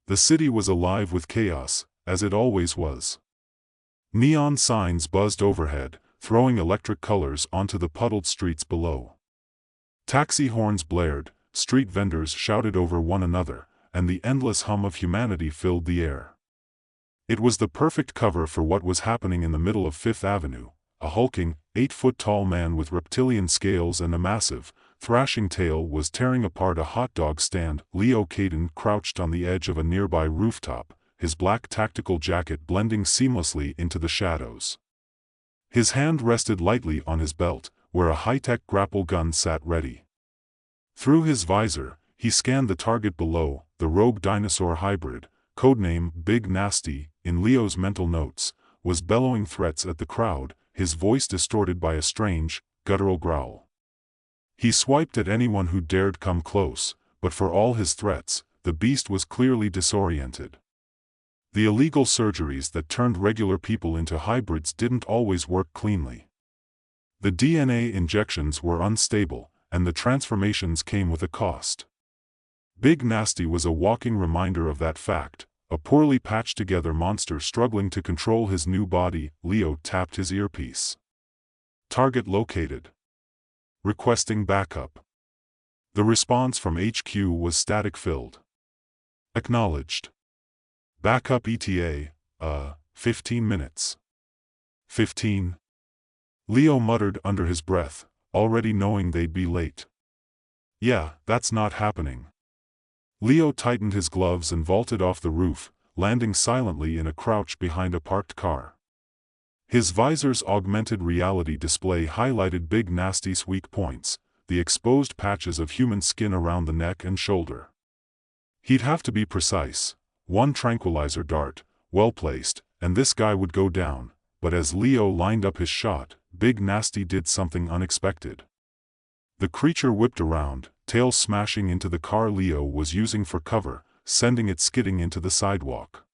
The city was alive with chaos, as it always was. Neon signs buzzed overhead, throwing electric colors onto the puddled streets below. Taxi horns blared, street vendors shouted over one another, and the endless hum of humanity filled the air. It was the perfect cover for what was happening in the middle of Fifth Avenue. A hulking, 8-foot-tall man with reptilian scales and a massive, thrashing tail was tearing apart a hot dog stand. Leo Caden crouched on the edge of a nearby rooftop, his black tactical jacket blending seamlessly into the shadows. His hand rested lightly on his belt, where a high-tech grapple gun sat ready. Through his visor, he scanned the target below, the rogue dinosaur hybrid, codename Big Nasty, in Leo's mental notes, was bellowing threats at the crowd, his voice distorted by a strange, guttural growl. He swiped at anyone who dared come close, but for all his threats, the beast was clearly disoriented. The illegal surgeries that turned regular people into hybrids didn't always work cleanly. The DNA injections were unstable, and the transformations came with a cost. Big Nasty was a walking reminder of that fact, a poorly patched-together monster struggling to control his new body. Leo tapped his earpiece. Target located. Requesting backup. The response from HQ was static-filled. Acknowledged. Backup ETA, 15 minutes. 15? Leo muttered under his breath, already knowing they'd be late. Yeah, that's not happening. Leo tightened his gloves and vaulted off the roof, landing silently in a crouch behind a parked car. His visor's augmented reality display highlighted Big Nasty's weak points, the exposed patches of human skin around the neck and shoulder. He'd have to be precise. One tranquilizer dart, well placed, and this guy would go down, but as Leo lined up his shot, Big Nasty did something unexpected. The creature whipped around, tail smashing into the car Leo was using for cover, sending it skidding into the sidewalk.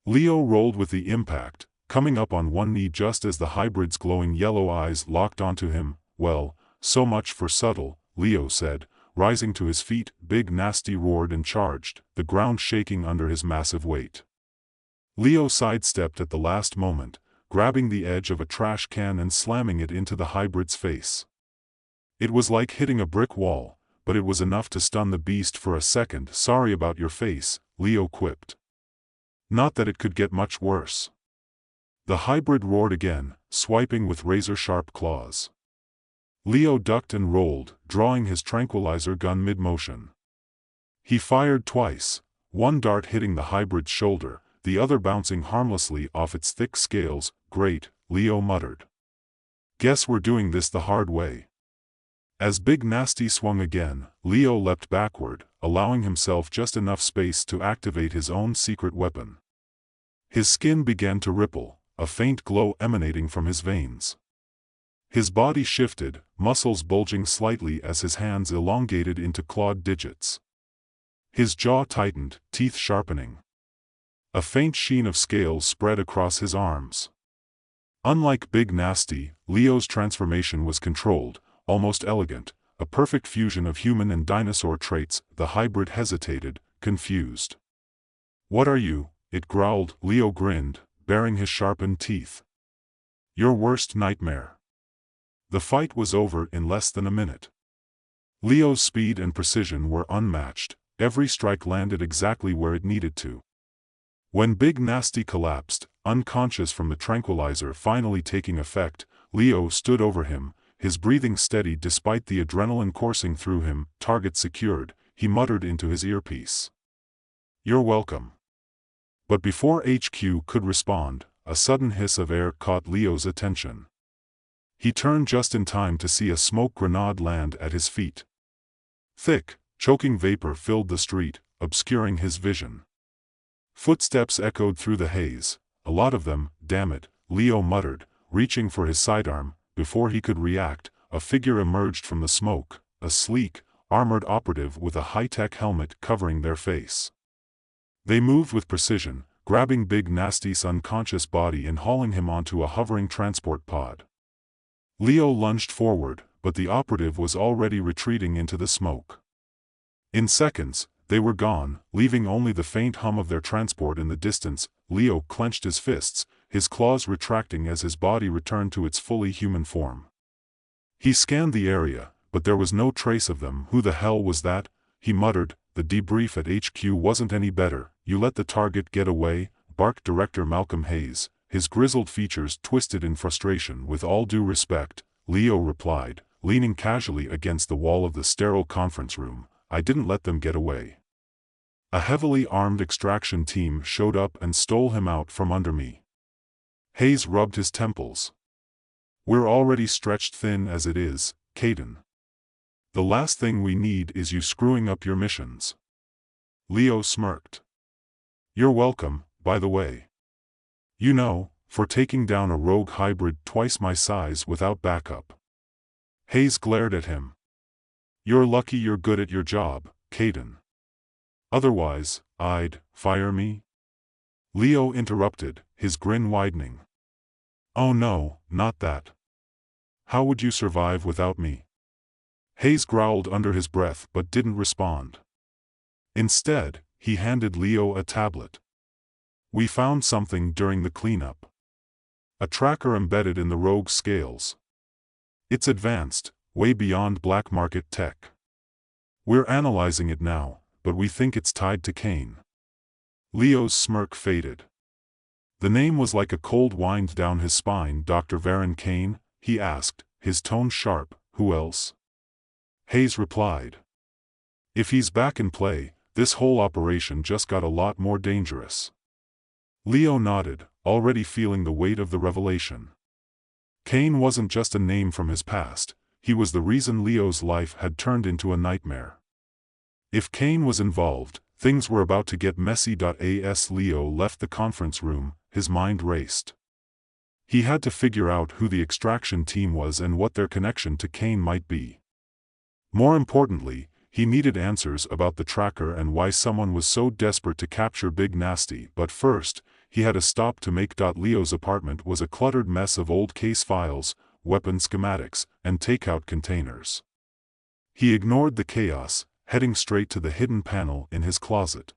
Leo rolled with the impact, coming up on one knee just as the hybrid's glowing yellow eyes locked onto him. Well, so much for subtle, Leo said, rising to his feet. Big Nasty roared and charged, the ground shaking under his massive weight. Leo sidestepped at the last moment, grabbing the edge of a trash can and slamming it into the hybrid's face. It was like hitting a brick wall, but it was enough to stun the beast for a second. Sorry about your face, Leo quipped. Not that it could get much worse. The hybrid roared again, swiping with razor-sharp claws. Leo ducked and rolled, drawing his tranquilizer gun mid-motion. He fired twice, one dart hitting the hybrid's shoulder, the other bouncing harmlessly off its thick scales. Great, Leo muttered. Guess we're doing this the hard way. As Big Nasty swung again, Leo leapt backward, allowing himself just enough space to activate his own secret weapon. His skin began to ripple, a faint glow emanating from his veins. His body shifted, muscles bulging slightly as his hands elongated into clawed digits. His jaw tightened, teeth sharpening. A faint sheen of scales spread across his arms. Unlike Big Nasty, Leo's transformation was controlled, almost elegant, a perfect fusion of human and dinosaur traits. The hybrid hesitated, confused. What are you? It growled. Leo grinned, baring his sharpened teeth. Your worst nightmare. The fight was over in less than a minute. Leo's speed and precision were unmatched, every strike landed exactly where it needed to. When Big Nasty collapsed, unconscious from the tranquilizer finally taking effect, Leo stood over him, his breathing steady despite the adrenaline coursing through him. Target secured, he muttered into his earpiece. You're welcome. But before HQ could respond, a sudden hiss of air caught Leo's attention. He turned just in time to see a smoke grenade land at his feet. Thick, choking vapor filled the street, obscuring his vision. Footsteps echoed through the haze, a lot of them. Damn it, Leo muttered, reaching for his sidearm. Before he could react, a figure emerged from the smoke, a sleek, armored operative with a high-tech helmet covering their face. They moved with precision, grabbing Big Nasty's unconscious body and hauling him onto a hovering transport pod. Leo lunged forward, but the operative was already retreating into the smoke. In seconds, They were gone, leaving only the faint hum of their transport in the distance. Leo clenched his fists, his claws retracting as his body returned to its fully human form. He scanned the area, but there was no trace of them. Who the hell was that? He muttered. The debrief at HQ wasn't any better. You let the target get away, barked Director Malcolm Hayes, his grizzled features twisted in frustration. With all due respect, Leo replied, leaning casually against the wall of the sterile conference room, I didn't let them get away. A heavily armed extraction team showed up and stole him out from under me. Hayes rubbed his temples. We're already stretched thin as it is, Caden. The last thing we need is you screwing up your missions. Leo smirked. You're welcome, by the way. You know, for taking down a rogue hybrid twice my size without backup. Hayes glared at him. You're lucky you're good at your job, Caden. Otherwise, I'd fire me? Leo interrupted, his grin widening. Oh no, not that. How would you survive without me? Hayes growled under his breath but didn't respond. Instead, he handed Leo a tablet. We found something during the cleanup. A tracker embedded in the rogue scales. It's advanced, way beyond black market tech. We're analyzing it now, but we think it's tied to Kane. Leo's smirk faded. The name was like a cold wind down his spine. Dr. Varen Kane, he asked, his tone sharp. Who else? Hayes replied. If he's back in play, this whole operation just got a lot more dangerous. Leo nodded, already feeling the weight of the revelation. Kane wasn't just a name from his past, he was the reason Leo's life had turned into a nightmare. If Kane was involved, things were about to get messy. As Leo left the conference room, his mind raced. He had to figure out who the extraction team was and what their connection to Kane might be. More importantly, he needed answers about the tracker and why someone was so desperate to capture Big Nasty. But first, he had a stop to make. Leo's apartment was a cluttered mess of old case files, weapon schematics, and takeout containers. He ignored the chaos, heading straight to the hidden panel in his closet.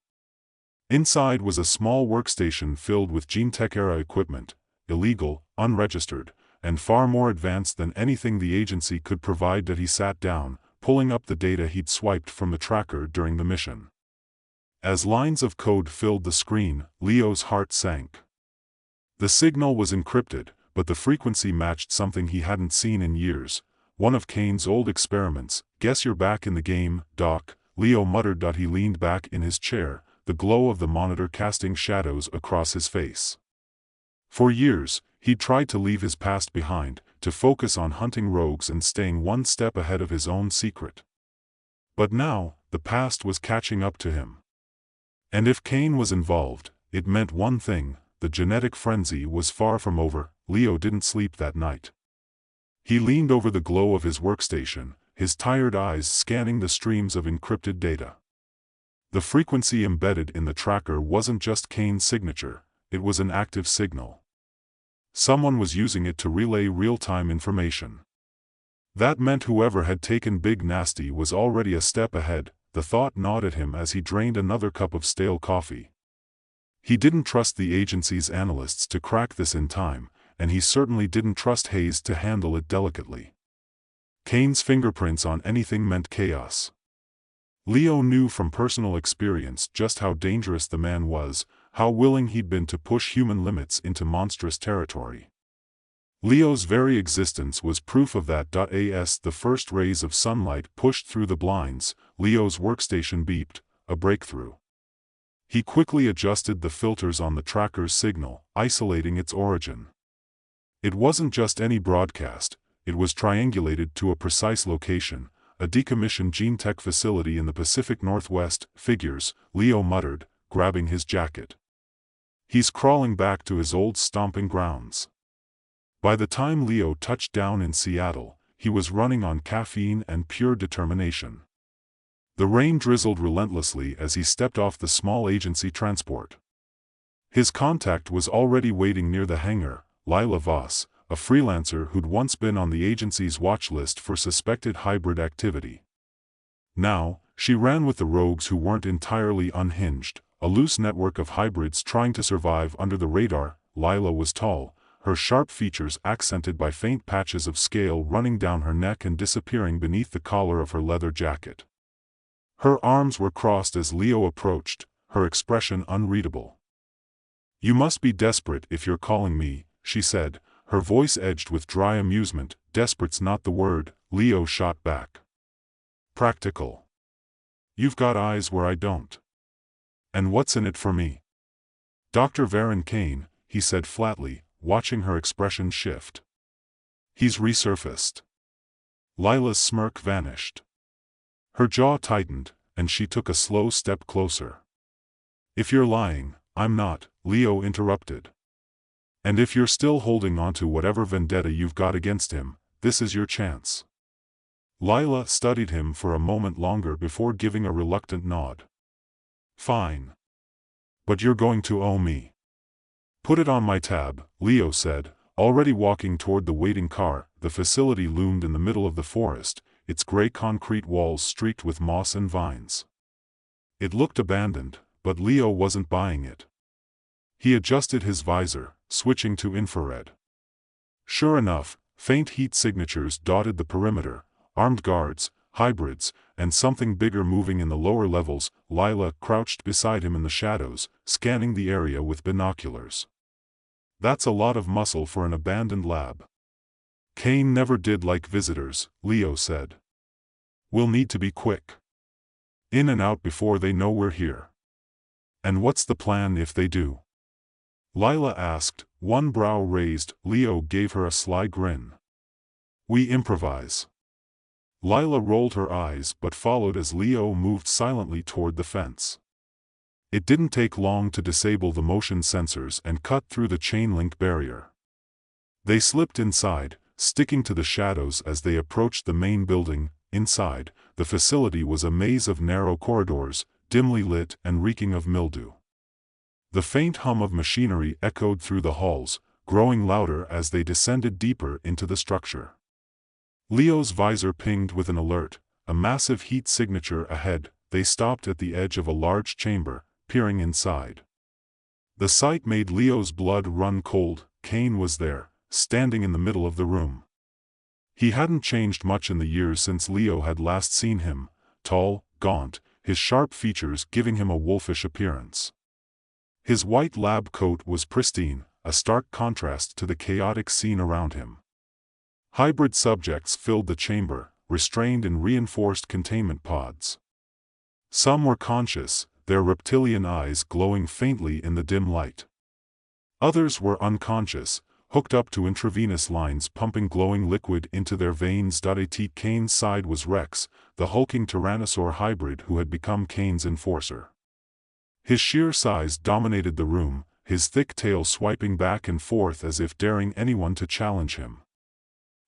Inside was a small workstation filled with Gene-Tech-era equipment, illegal, unregistered, and far more advanced than anything the agency could provide. He sat down, pulling up the data he'd swiped from the tracker during the mission. As lines of code filled the screen, Leo's heart sank. The signal was encrypted, but the frequency matched something he hadn't seen in years, one of Kane's old experiments. Guess you're back in the game, Doc, Leo muttered. He leaned back in his chair, the glow of the monitor casting shadows across his face. For years, he'd tried to leave his past behind, to focus on hunting rogues and staying one step ahead of his own secret. But now, the past was catching up to him. And if Kane was involved, it meant one thing: the genetic frenzy was far from over. Leo didn't sleep that night. He leaned over the glow of his workstation, his tired eyes scanning the streams of encrypted data. The frequency embedded in the tracker wasn't just Kane's signature, it was an active signal. Someone was using it to relay real-time information. That meant whoever had taken Big Nasty was already a step ahead. The thought gnawed at him as he drained another cup of stale coffee. He didn't trust the agency's analysts to crack this in time, and he certainly didn't trust Hayes to handle it delicately. Kane's fingerprints on anything meant chaos. Leo knew from personal experience just how dangerous the man was, how willing he'd been to push human limits into monstrous territory. Leo's very existence was proof of that. As the first rays of sunlight pushed through the blinds, Leo's workstation beeped, a breakthrough. He quickly adjusted the filters on the tracker's signal, isolating its origin. It wasn't just any broadcast, it was triangulated to a precise location, a decommissioned gene-tech facility in the Pacific Northwest. Figures, Leo muttered, grabbing his jacket. He's crawling back to his old stomping grounds. By the time Leo touched down in Seattle, he was running on caffeine and pure determination. The rain drizzled relentlessly as he stepped off the small agency transport. His contact was already waiting near the hangar, Lila Voss, a freelancer who'd once been on the agency's watch list for suspected hybrid activity. Now, She ran with the rogues who weren't entirely unhinged, a loose network of hybrids trying to survive under the radar. Lila was tall, her sharp features accented by faint patches of scale running down her neck and disappearing beneath the collar of her leather jacket. Her arms were crossed as Leo approached, her expression unreadable. "You must be desperate if you're calling me," she said, her voice edged with dry amusement. "Desperate's not the word," Leo shot back. "Practical. You've got eyes where I don't. And what's in it for me?" "Dr. Varen Kane," he said flatly, watching her expression shift. "He's resurfaced." Lila's smirk vanished. Her jaw tightened, and she took a slow step closer. "If you're lying, I'm not," Leo interrupted. "And if you're still holding on to whatever vendetta you've got against him, this is your chance." Lila studied him for a moment longer before giving a reluctant nod. "Fine. But you're going to owe me." "Put it on my tab," Leo said, already walking toward the waiting car. The facility loomed in the middle of the forest, its gray concrete walls streaked with moss and vines. It looked abandoned, but Leo wasn't buying it. He adjusted his visor, switching to infrared. Sure enough, faint heat signatures dotted the perimeter, armed guards, hybrids, and something bigger moving in the lower levels. Lila crouched beside him in the shadows, scanning the area with binoculars. "That's a lot of muscle for an abandoned lab." "Kane never did like visitors," Leo said. "We'll need to be quick. In and out before they know we're here." "And what's the plan if they do?" Lila asked, one brow raised. Leo gave her a sly grin. "We improvise." Lila rolled her eyes but followed as Leo moved silently toward the fence. It didn't take long to disable the motion sensors and cut through the chain-link barrier. They slipped inside, sticking to the shadows as they approached the main building. Inside, the facility was a maze of narrow corridors, dimly lit and reeking of mildew. The faint hum of machinery echoed through the halls, growing louder as they descended deeper into the structure. Leo's visor pinged with an alert, a massive heat signature ahead. They stopped at the edge of a large chamber, peering inside. The sight made Leo's blood run cold. Kane was there, standing in the middle of the room. He hadn't changed much in the years since Leo had last seen him, tall, gaunt, his sharp features giving him a wolfish appearance. His white lab coat was pristine, a stark contrast to the chaotic scene around him. Hybrid subjects filled the chamber, restrained in reinforced containment pods. Some were conscious, their reptilian eyes glowing faintly in the dim light. Others were unconscious, hooked up to intravenous lines pumping glowing liquid into their veins. At Kane's side was Rex, the hulking tyrannosaur hybrid who had become Kane's enforcer. His sheer size dominated the room, his thick tail swiping back and forth as if daring anyone to challenge him.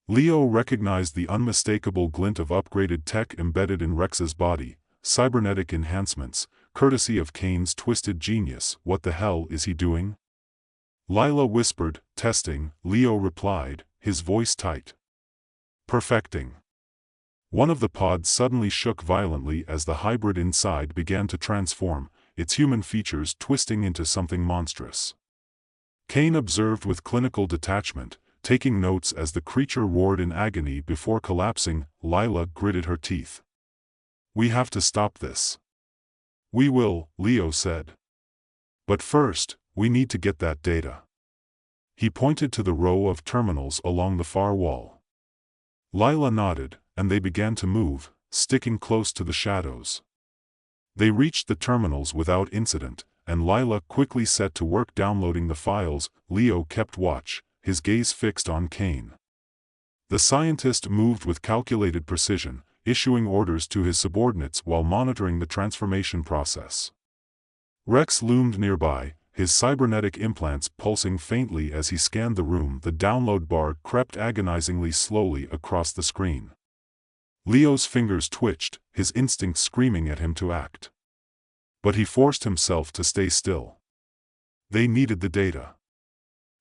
Leo recognized the unmistakable glint of upgraded tech embedded in Rex's body, cybernetic enhancements, courtesy of Kane's twisted genius. "What the hell is he doing?" Lila whispered. "Testing," Leo replied, his voice tight. "Perfecting." One of the pods suddenly shook violently as the hybrid inside began to transform, its human features twisting into something monstrous. Kane observed with clinical detachment, taking notes as the creature roared in agony before collapsing. Lila gritted her teeth. "We have to stop this." "We will," Leo said. "But first, we need to get that data." He pointed to the row of terminals along the far wall. Lila nodded, and they began to move, sticking close to the shadows. They reached the terminals without incident, and Lila quickly set to work downloading the files. Leo kept watch, his gaze fixed on Kane. The scientist moved with calculated precision, issuing orders to his subordinates while monitoring the transformation process. Rex loomed nearby, his cybernetic implants pulsing faintly as he scanned the room. The download bar crept agonizingly slowly across the screen. Leo's fingers twitched, his instincts screaming at him to act. But he forced himself to stay still. They needed the data.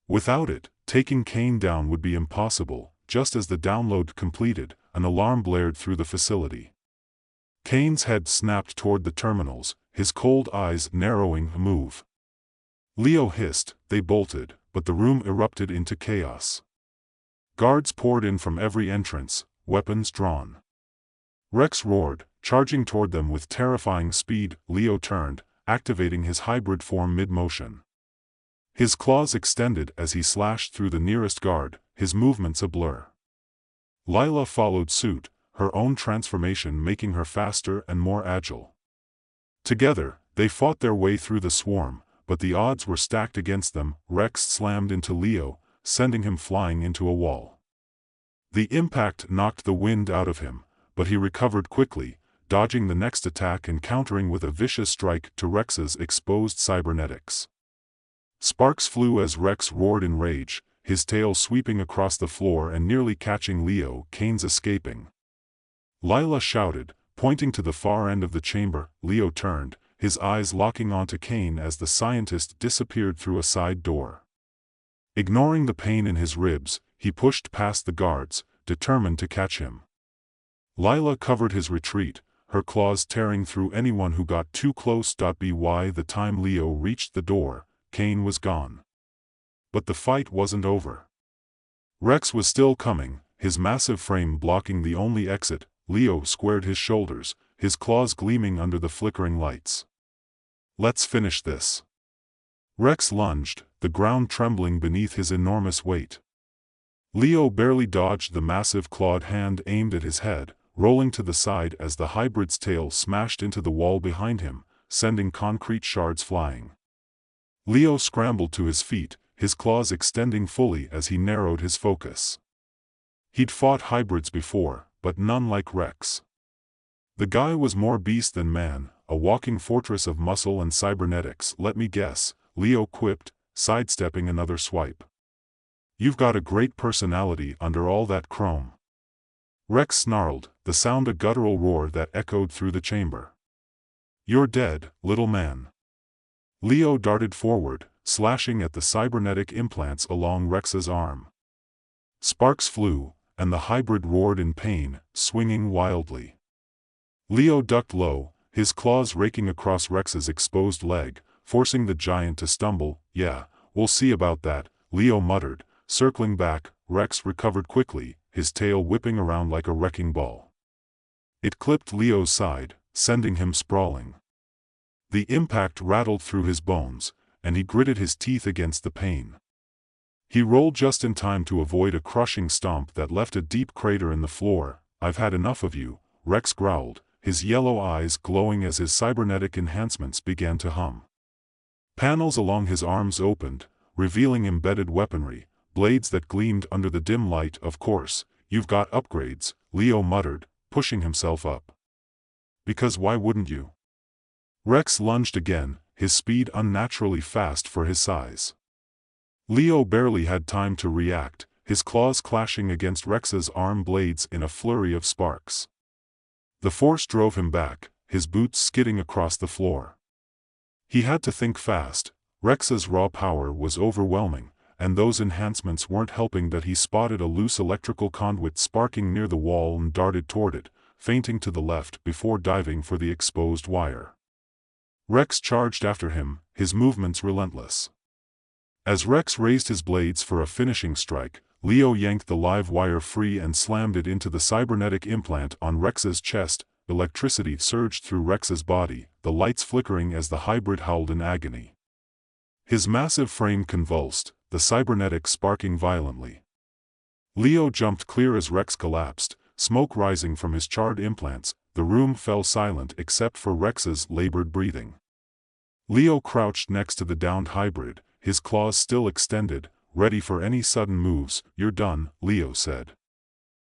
Without it, taking Kane down would be impossible. Just as the download completed, an alarm blared through the facility. Kane's head snapped toward the terminals, his cold eyes narrowing a move. Leo hissed, they bolted, but the room erupted into chaos. Guards poured in from every entrance, weapons drawn. Rex roared, charging toward them with terrifying speed. Leo turned, activating his hybrid form mid-motion. His claws extended as he slashed through the nearest guard, his movements a blur. Lila followed suit, her own transformation making her faster and more agile. Together, they fought their way through the swarm, but the odds were stacked against them. Rex slammed into Leo, sending him flying into a wall. The impact knocked the wind out of him, but he recovered quickly, dodging the next attack and countering with a vicious strike to Rex's exposed cybernetics. Sparks flew as Rex roared in rage, his tail sweeping across the floor and nearly catching Leo. Kane's escaping. Lila shouted, pointing to the far end of the chamber. Leo turned, his eyes locking onto Kane as the scientist disappeared through a side door. Ignoring the pain in his ribs, he pushed past the guards, determined to catch him. Lila covered his retreat, her claws tearing through anyone who got too close. By the time Leo reached the door, Kane was gone. But the fight wasn't over. Rex was still coming, his massive frame blocking the only exit. Leo squared his shoulders, his claws gleaming under the flickering lights. Let's finish this. Rex lunged, the ground trembling beneath his enormous weight. Leo barely dodged the massive clawed hand aimed at his head, rolling to the side as the hybrid's tail smashed into the wall behind him, sending concrete shards flying. Leo scrambled to his feet, his claws extending fully as he narrowed his focus. He'd fought hybrids before, but none like Rex. The guy was more beast than man, a walking fortress of muscle and cybernetics. Let me guess, Leo quipped, sidestepping another swipe. You've got a great personality under all that chrome. Rex snarled, the sound a guttural roar that echoed through the chamber. You're dead, little man. Leo darted forward, slashing at the cybernetic implants along Rex's arm. Sparks flew, and the hybrid roared in pain, swinging wildly. Leo ducked low, his claws raking across Rex's exposed leg, forcing the giant to stumble. Yeah, we'll see about that, Leo muttered, circling back. Rex recovered quickly, his tail whipping around like a wrecking ball. It clipped Leo's side, sending him sprawling. The impact rattled through his bones, and he gritted his teeth against the pain. He rolled just in time to avoid a crushing stomp that left a deep crater in the floor. I've had enough of you, Rex growled, his yellow eyes glowing as his cybernetic enhancements began to hum. Panels along his arms opened, revealing embedded weaponry, blades that gleamed under the dim light. Of course, you've got upgrades, Leo muttered, pushing himself up. Because why wouldn't you? Rex lunged again, his speed unnaturally fast for his size. Leo barely had time to react, his claws clashing against Rex's arm blades in a flurry of sparks. The force drove him back, his boots skidding across the floor. He had to think fast. Rex's raw power was overwhelming, and those enhancements weren't helping. That he spotted a loose electrical conduit sparking near the wall and darted toward it, feinting to the left before diving for the exposed wire. Rex charged after him, his movements relentless. As Rex raised his blades for a finishing strike, Leo yanked the live wire free and slammed it into the cybernetic implant on Rex's chest. Electricity surged through Rex's body, the lights flickering as the hybrid howled in agony. His massive frame convulsed, the cybernetic sparking violently. Leo jumped clear as Rex collapsed, smoke rising from his charred implants. The room fell silent except for Rex's labored breathing. Leo crouched next to the downed hybrid, his claws still extended, ready for any sudden moves. You're done, Leo said.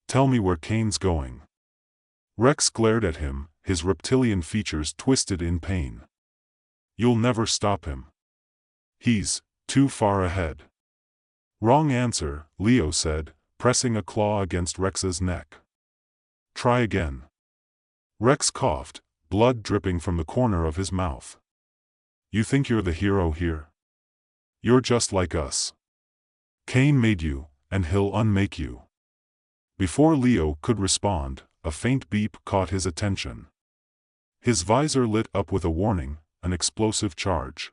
Tell me where Kane's going. Rex glared at him, his reptilian features twisted in pain. You'll never stop him. He's too far ahead. Wrong answer, Leo said, pressing a claw against Rex's neck. Try again. Rex coughed, blood dripping from the corner of his mouth. You think you're the hero here? You're just like us. Kane made you, and he'll unmake you. Before Leo could respond, a faint beep caught his attention. His visor lit up with a warning, an explosive charge.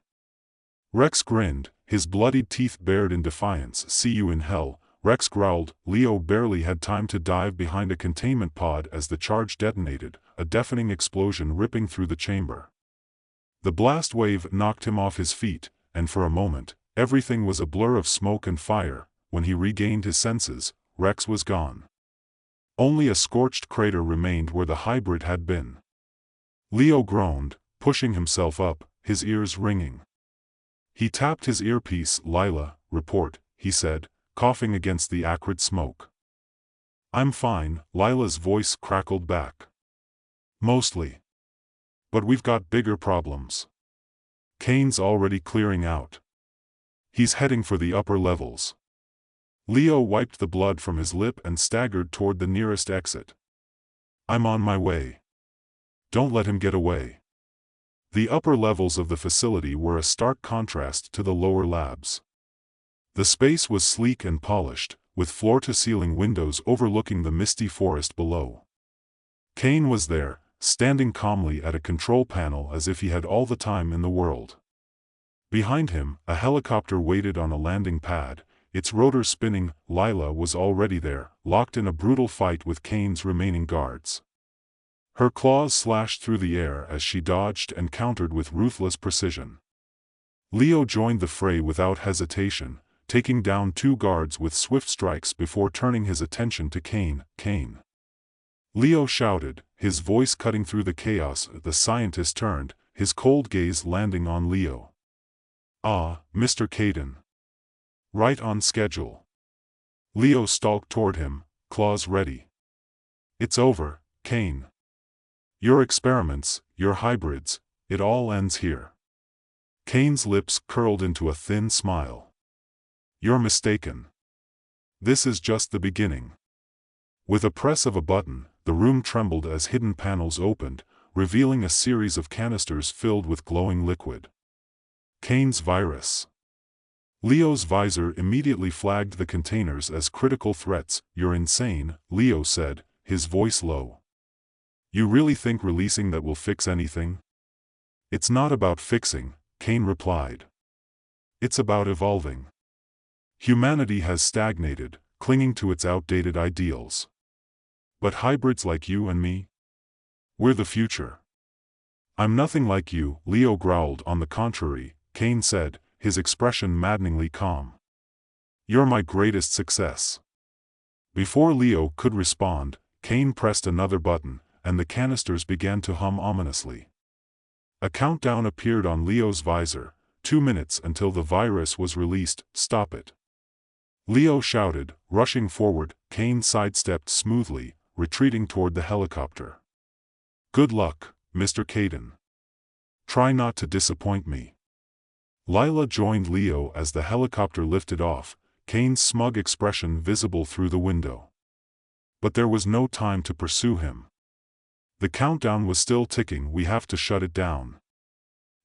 Rex grinned, his bloodied teeth bared in defiance. "See you in hell," Rex growled. Leo barely had time to dive behind a containment pod as the charge detonated, a deafening explosion ripping through the chamber. The blast wave knocked him off his feet, and for a moment, everything was a blur of smoke and fire. When he regained his senses, Rex was gone. Only a scorched crater remained where the hybrid had been. Leo groaned, pushing himself up, his ears ringing. He tapped his earpiece. "Lila, report," he said, coughing against the acrid smoke. "I'm fine," Lila's voice crackled back. "Mostly. But we've got bigger problems. Kane's already clearing out. He's heading for the upper levels." Leo wiped the blood from his lip and staggered toward the nearest exit. "I'm on my way. Don't let him get away." The upper levels of the facility were a stark contrast to the lower labs. The space was sleek and polished, with floor-to-ceiling windows overlooking the misty forest below. Kane was there, standing calmly at a control panel as if he had all the time in the world. Behind him, a helicopter waited on a landing pad, its rotor spinning. Lila was already there, locked in a brutal fight with Kane's remaining guards. Her claws slashed through the air as she dodged and countered with ruthless precision. Leo joined the fray without hesitation, taking down 2 guards with swift strikes before turning his attention to Kane. "Kane!" Leo shouted, his voice cutting through the chaos. The scientist turned, his cold gaze landing on Leo. "Ah, Mr. Caden. Right on schedule." Leo stalked toward him, claws ready. "It's over, Kane. Your experiments, your hybrids, it all ends here." Kane's lips curled into a thin smile. "You're mistaken. This is just the beginning." With a press of a button, the room trembled as hidden panels opened, revealing a series of canisters filled with glowing liquid. Kane's virus. Leo's visor immediately flagged the containers as critical threats. "You're insane," Leo said, his voice low. "You really think releasing that will fix anything?" "It's not about fixing," Kane replied. "It's about evolving. Humanity has stagnated, clinging to its outdated ideals. But hybrids like you and me? We're the future." "I'm nothing like you," Leo growled. "On the contrary," Kane said, his expression maddeningly calm. "You're my greatest success." Before Leo could respond, Kane pressed another button, and the canisters began to hum ominously. A countdown appeared on Leo's visor, 2 minutes until the virus was released. "Stop it!" Leo shouted, rushing forward. Kane sidestepped smoothly, retreating toward the helicopter. "Good luck, Mr. Caden. Try not to disappoint me." Lila joined Leo as the helicopter lifted off, Kane's smug expression visible through the window. But there was no time to pursue him. The countdown was still ticking. "We have to shut it down,"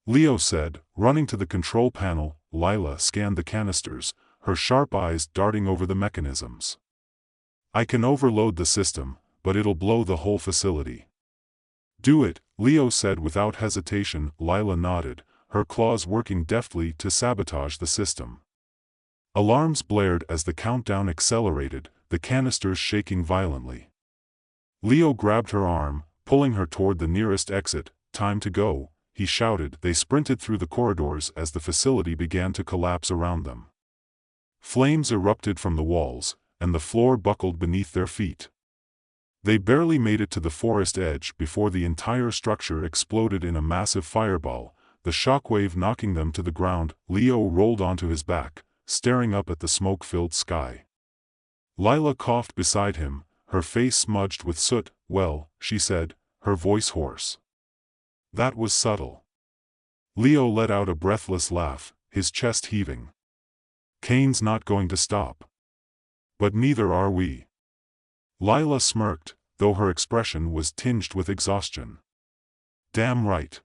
Leo said, running to the control panel. Lila scanned the canisters, her sharp eyes darting over the mechanisms. "I can overload the system, but it'll blow the whole facility." "Do it," Leo said without hesitation. Lila nodded, her claws working deftly to sabotage the system. Alarms blared as the countdown accelerated, the canisters shaking violently. Leo grabbed her arm, pulling her toward the nearest exit. "Time to go," he shouted. They sprinted through the corridors as the facility began to collapse around them. Flames erupted from the walls, and the floor buckled beneath their feet. They barely made it to the forest edge before the entire structure exploded in a massive fireball, the shockwave knocking them to the ground. Leo rolled onto his back, staring up at the smoke-filled sky. Lila coughed beside him, her face smudged with soot. "Well," she said, her voice hoarse. "That was subtle." Leo let out a breathless laugh, his chest heaving. "Kane's not going to stop. But neither are we." Lila smirked, though her expression was tinged with exhaustion. "Damn right."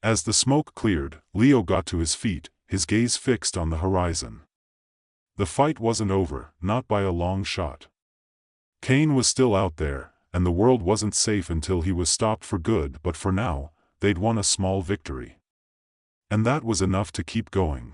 As the smoke cleared, Leo got to his feet, his gaze fixed on the horizon. The fight wasn't over, not by a long shot. Kane was still out there, and the world wasn't safe until he was stopped for good, but for now, they'd won a small victory. And that was enough to keep going.